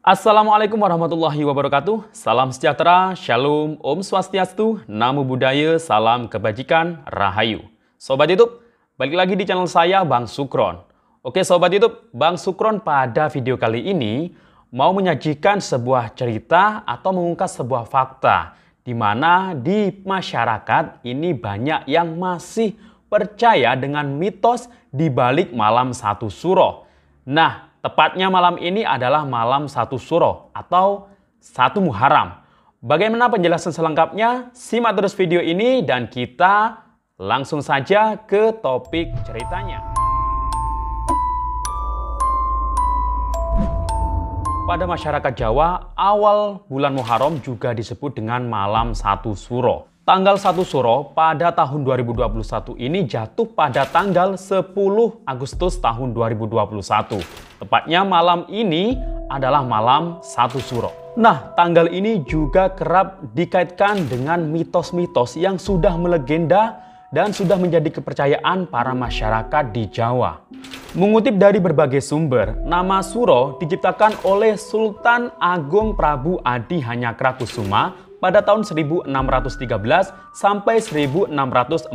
Assalamualaikum warahmatullahi wabarakatuh. Salam sejahtera, shalom, om swastiastu, namo buddhaya, salam kebajikan, rahayu. Sobat YouTube, balik lagi di channel saya, Bang Sukron. Oke Sobat YouTube, Bang Sukron pada video kali ini mau menyajikan sebuah cerita atau mengungkap sebuah fakta di mana di masyarakat ini banyak yang masih percaya dengan mitos di balik malam satu suro. Nah, tepatnya malam ini adalah malam satu suro atau satu Muharram. Bagaimana penjelasan selengkapnya? Simak terus video ini dan kita langsung saja ke topik ceritanya. Pada masyarakat Jawa, awal bulan Muharram juga disebut dengan malam satu suro. Tanggal 1 Suro pada tahun 2021 ini jatuh pada tanggal 10 Agustus tahun 2021. Tepatnya malam ini adalah malam 1 Suro. Nah, tanggal ini juga kerap dikaitkan dengan mitos-mitos yang sudah melegenda dan sudah menjadi kepercayaan para masyarakat di Jawa. Mengutip dari berbagai sumber, nama Suro diciptakan oleh Sultan Agung Prabu Adi Hanyakarakusuma pada tahun 1613 sampai 1645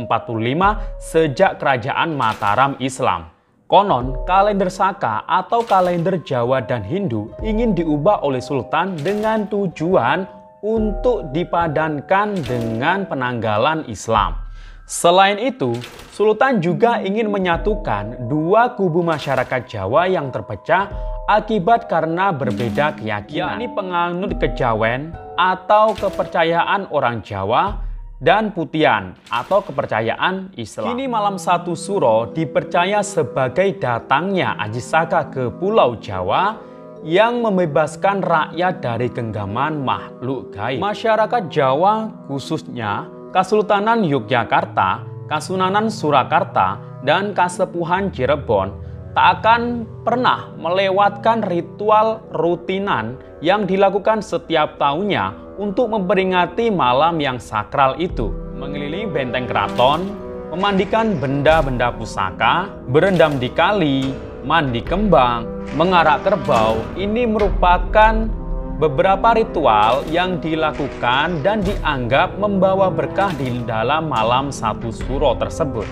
sejak kerajaan Mataram Islam. Konon, kalender Saka atau kalender Jawa dan Hindu ingin diubah oleh Sultan dengan tujuan untuk dipadankan dengan penanggalan Islam. Selain itu, Sultan juga ingin menyatukan dua kubu masyarakat Jawa yang terpecah akibat karena berbeda keyakinan, yakni penganut kejawen atau kepercayaan orang Jawa dan putian atau kepercayaan Islam. Kini malam satu suro dipercaya sebagai datangnya Aji Saka ke Pulau Jawa yang membebaskan rakyat dari genggaman makhluk gaib. Masyarakat Jawa khususnya Kesultanan Yogyakarta, Kasunanan Surakarta, dan Kasepuhan Cirebon tak akan pernah melewatkan ritual rutinan yang dilakukan setiap tahunnya untuk memperingati malam yang sakral itu. Mengelilingi benteng keraton, memandikan benda-benda pusaka, berendam di kali, mandi kembang, mengarak kerbau, ini merupakan beberapa ritual yang dilakukan dan dianggap membawa berkah di dalam malam satu suro tersebut.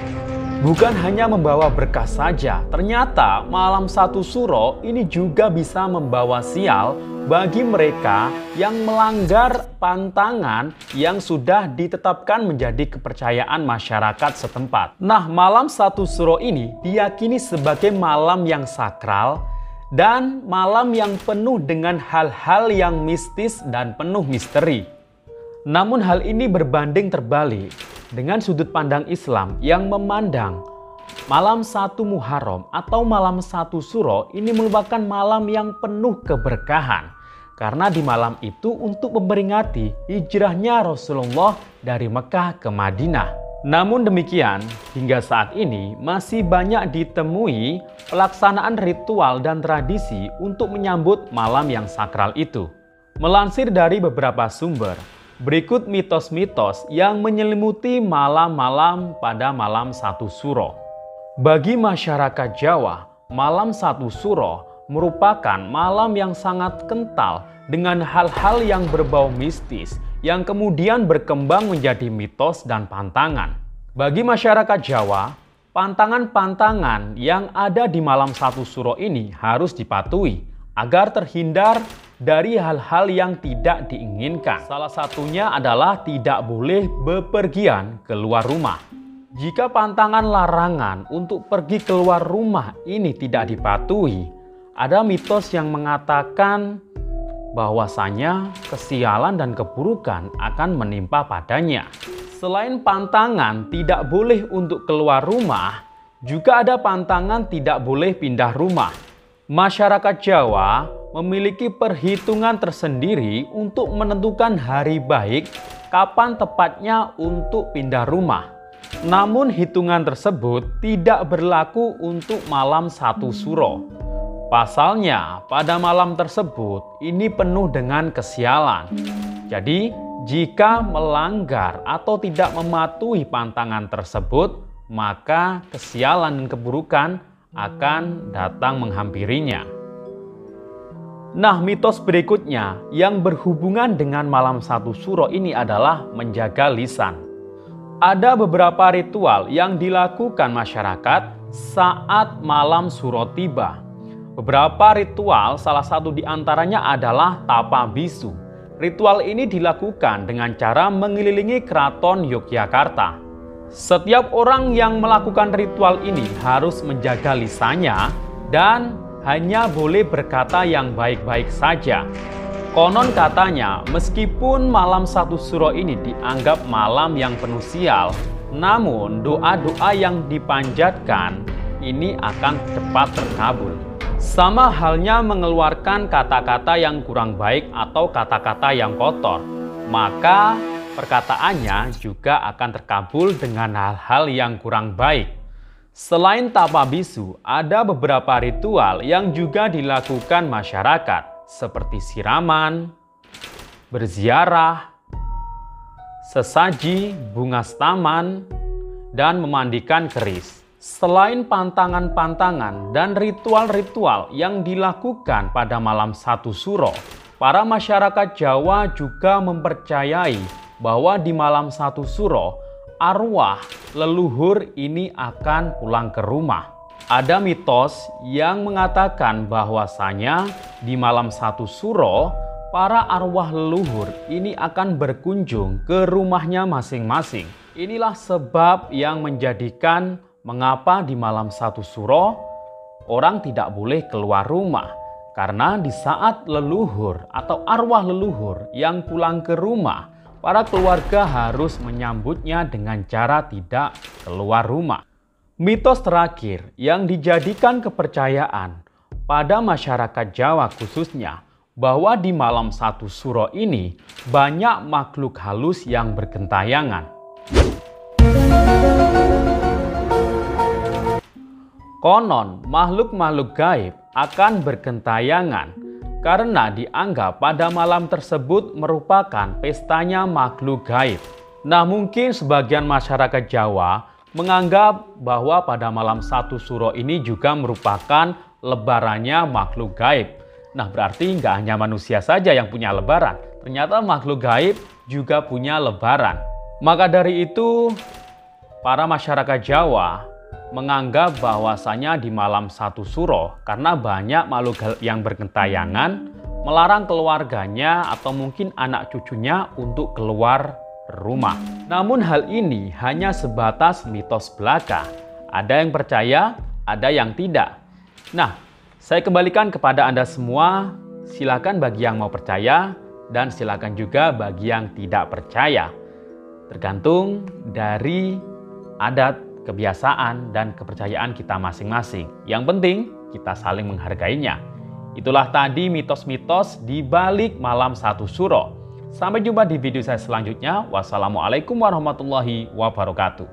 Bukan hanya membawa berkah saja, ternyata malam satu suro ini juga bisa membawa sial bagi mereka yang melanggar pantangan yang sudah ditetapkan menjadi kepercayaan masyarakat setempat. Nah, malam satu suro ini diyakini sebagai malam yang sakral dan malam yang penuh dengan hal-hal yang mistis dan penuh misteri. Namun hal ini berbanding terbalik dengan sudut pandang Islam yang memandang malam satu Muharram atau malam satu Suro ini merupakan malam yang penuh keberkahan. Karena di malam itu untuk memperingati hijrahnya Rasulullah dari Mekah ke Madinah. Namun demikian, hingga saat ini masih banyak ditemui pelaksanaan ritual dan tradisi untuk menyambut malam yang sakral itu. Melansir dari beberapa sumber, berikut mitos-mitos yang menyelimuti malam-malam pada malam satu suro. Bagi masyarakat Jawa, malam satu suro merupakan malam yang sangat kental dengan hal-hal yang berbau mistis yang kemudian berkembang menjadi mitos dan pantangan. Bagi masyarakat Jawa, pantangan-pantangan yang ada di malam satu suro ini harus dipatuhi agar terhindar dari hal-hal yang tidak diinginkan. Salah satunya adalah tidak boleh bepergian keluar rumah. Jika pantangan larangan untuk pergi keluar rumah ini tidak dipatuhi, ada mitos yang mengatakan bahwasanya kesialan dan keburukan akan menimpa padanya. Selain pantangan tidak boleh untuk keluar rumah, juga ada pantangan tidak boleh pindah rumah. Masyarakat Jawa memiliki perhitungan tersendiri untuk menentukan hari baik kapan tepatnya untuk pindah rumah. Namun hitungan tersebut tidak berlaku untuk malam satu suro. Pasalnya, pada malam tersebut ini penuh dengan kesialan. Jadi, jika melanggar atau tidak mematuhi pantangan tersebut, maka kesialan dan keburukan akan datang menghampirinya. Nah, mitos berikutnya yang berhubungan dengan malam satu suro ini adalah menjaga lisan. Ada beberapa ritual yang dilakukan masyarakat saat malam suro tiba. Beberapa ritual, salah satu di antaranya adalah tapa bisu. Ritual ini dilakukan dengan cara mengelilingi keraton Yogyakarta. Setiap orang yang melakukan ritual ini harus menjaga lisannya dan hanya boleh berkata yang baik-baik saja. Konon katanya, meskipun malam satu suro ini dianggap malam yang penuh sial, namun doa-doa yang dipanjatkan ini akan cepat terkabul. Sama halnya mengeluarkan kata-kata yang kurang baik atau kata-kata yang kotor, maka perkataannya juga akan terkabul dengan hal-hal yang kurang baik. Selain tapa bisu, ada beberapa ritual yang juga dilakukan masyarakat, seperti siraman, berziarah, sesaji, bunga taman, dan memandikan keris. Selain pantangan-pantangan dan ritual-ritual yang dilakukan pada malam satu suro, para masyarakat Jawa juga mempercayai bahwa di malam satu suro, arwah leluhur ini akan pulang ke rumah. Ada mitos yang mengatakan bahwasanya di malam satu suro, para arwah leluhur ini akan berkunjung ke rumahnya masing-masing. Inilah sebab yang menjadikan mengapa di malam satu suro orang tidak boleh keluar rumah. Karena di saat leluhur atau arwah leluhur yang pulang ke rumah, para keluarga harus menyambutnya dengan cara tidak keluar rumah. Mitos terakhir yang dijadikan kepercayaan pada masyarakat Jawa khususnya, bahwa di malam satu suro ini banyak makhluk halus yang bergentayangan. Konon makhluk-makhluk gaib akan bergentayangan karena dianggap pada malam tersebut merupakan pestanya makhluk gaib. Nah, mungkin sebagian masyarakat Jawa menganggap bahwa pada malam satu suro ini juga merupakan lebarannya makhluk gaib. Nah, berarti nggak hanya manusia saja yang punya lebaran. Ternyata makhluk gaib juga punya lebaran. Maka dari itu, para masyarakat Jawa menganggap bahwasanya di malam satu suro, karena banyak makhluk yang bergentayangan, melarang keluarganya atau mungkin anak cucunya untuk keluar rumah. Namun hal ini hanya sebatas mitos belaka. Ada yang percaya, ada yang tidak. Nah, saya kembalikan kepada Anda semua, silakan bagi yang mau percaya dan silakan juga bagi yang tidak percaya. Tergantung dari adat, kebiasaan, dan kepercayaan kita masing-masing. Yang penting, kita saling menghargainya. Itulah tadi mitos-mitos di balik malam satu suro. Sampai jumpa di video saya selanjutnya. Wassalamualaikum warahmatullahi wabarakatuh.